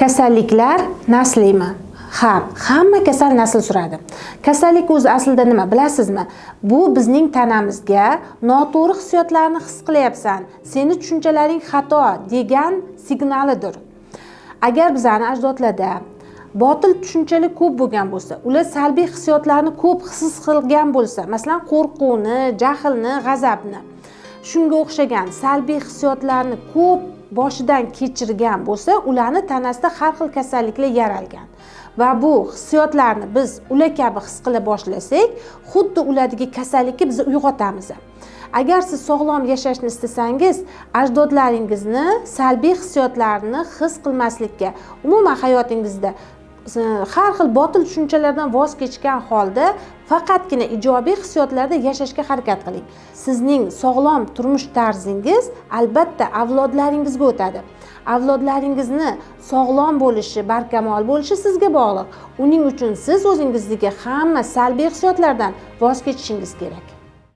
Kasalliklar nasliymi? Ha, hamma kasal nasl suradi. Kasallik o'zi aslida nima bilasizmi? Bu bizning tanamizga noto'g'ri hissiyotlarni his qilyapsan, seni tushunchalaring xato degan signalidir. Agar bizning ajdodlarda botil tushunchalar ko'p bo'lgan bo'lsa, ular salbiy hissiyotlarni ko'p his qilgan bo'lsa, masalan, qo'rquvni, jahlni, g'azabni, shunga o'xshagan salbiy hissiyotlarni ko'p boshidan kechirgan bo'lsa, ularni tanasida har xil kasalliklar yaralgan. Va bu hissiyotlarni biz ular kabi his qila boshlasak, xuddi ulardagi kasallikni biz uyg'otamiz. Agar siz sog'lom yashashni istasangiz, ajdodlaringizni salbiy hissiyotlarni his qilmaslikka, umuman hayotingizda har xil botil tushunchalardan voz kechgan holda faqatgina ijobiy hissiyotlarda yashashga harakat qiling. Sizning sog'lom turmush tarzingiz albatta avlodlaringizga o'tadi. Avlodlaringizni sog'lom bo'lishi, barkamol bo'lishi sizga bog'liq. Uning uchun siz o'zingizdagi hamma salbiy hissiyotlardan voz kechishingiz kerak.